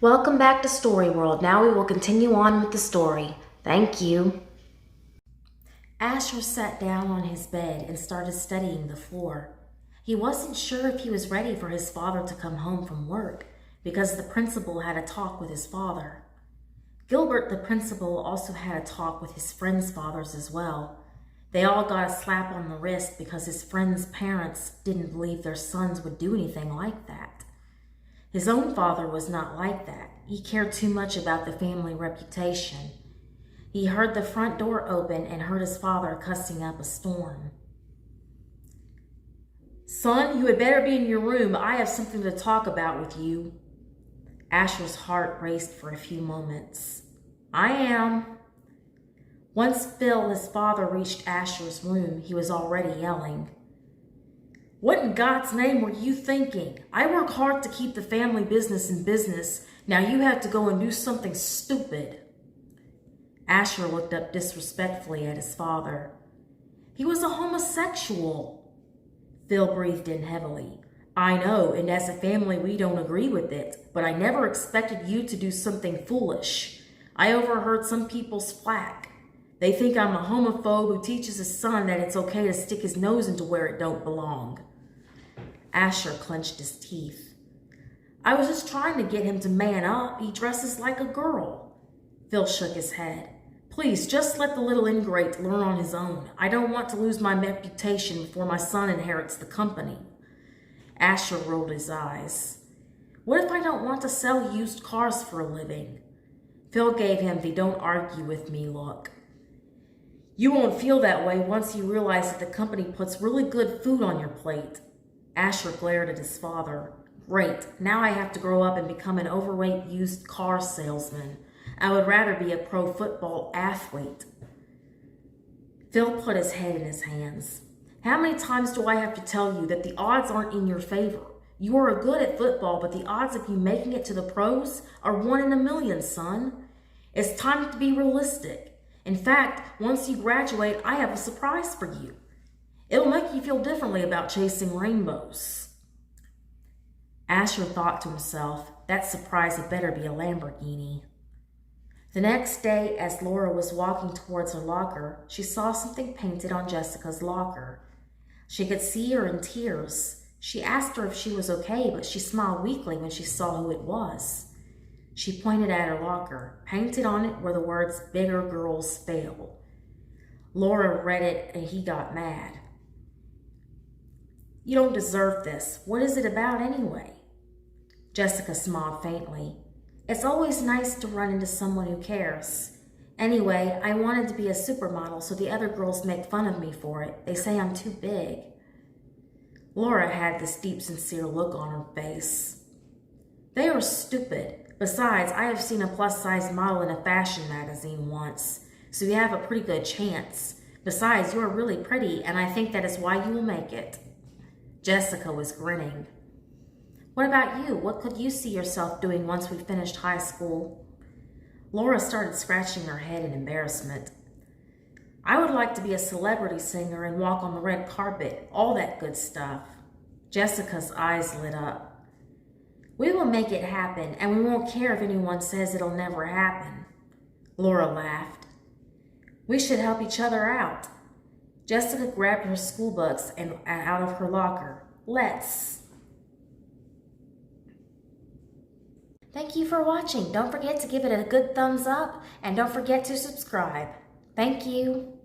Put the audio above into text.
Welcome back to Story World. Now we will continue on with the story. Thank you. Asher sat down on his bed and started studying the floor. He wasn't sure if he was ready for his father to come home from work because the principal had a talk with his father. Gilbert, the principal, also had a talk with his friends' fathers as well. They all got a slap on the wrist because his friends' parents didn't believe their sons would do anything like that. His own father was not like that. He cared too much about the family reputation. He heard the front door open and heard his father cussing up a storm. "Son, you had better be in your room. I have something to talk about with you." Asher's heart raced for a few moments. "I am." Once Phil, his father, reached Asher's room, he was already yelling. "What in God's name were you thinking? I work hard to keep the family business in business. Now you have to go and do something stupid." Asher looked up disrespectfully at his father. "He was a homosexual." Phil breathed in heavily. "I know, and as a family we don't agree with it, but I never expected you to do something foolish. I overheard some people's flack. They think I'm a homophobe who teaches his son that it's okay to stick his nose into where it don't belong." Asher clenched his teeth. "I was just trying to get him to man up. He dresses like a girl." Phil shook his head. "Please, just let the little ingrate learn on his own. I don't want to lose my reputation before my son inherits the company." Asher rolled his eyes. "What if I don't want to sell used cars for a living?" Phil gave him the "don't argue with me" look. "You won't feel that way once you realize that the company puts really good food on your plate." Asher glared at his father. "Great, now I have to grow up and become an overweight used car salesman. I would rather be a pro football athlete." Phil put his head in his hands. "How many times do I have to tell you that the odds aren't in your favor? You are good at football, but the odds of you making it to the pros are 1 in a million, son. It's time to be realistic. In fact, once you graduate, I have a surprise for you. It'll make you feel differently about chasing rainbows." Asher thought to himself, that surprise had better be a Lamborghini. The next day, as Laura was walking towards her locker, she saw something painted on Jessica's locker. She could see her in tears. She asked her if she was okay, but she smiled weakly when she saw who it was. She pointed at her locker. Painted on it were the words, "Bigger girls fail." Laura read it and he got mad. "You don't deserve this. What is it about anyway?" Jessica smiled faintly. "It's always nice to run into someone who cares. Anyway, I wanted to be a supermodel, so the other girls make fun of me for it. They say I'm too big." Laura had this deep, sincere look on her face. "They are stupid. Besides, I have seen a plus-size model in a fashion magazine once, so you have a pretty good chance. Besides, you are really pretty, and I think that is why you will make it." Jessica was grinning. "What about you? What could you see yourself doing once we finished high school?" Laura started scratching her head in embarrassment. "I would like to be a celebrity singer and walk on the red carpet, all that good stuff." Jessica's eyes lit up. "We will make it happen, and we won't care if anyone says it'll never happen." Laura laughed. "We should help each other out." Jessica grabbed her school books and out of her locker. "Let's." Thank you for watching. Don't forget to give it a good thumbs up and don't forget to subscribe. Thank you.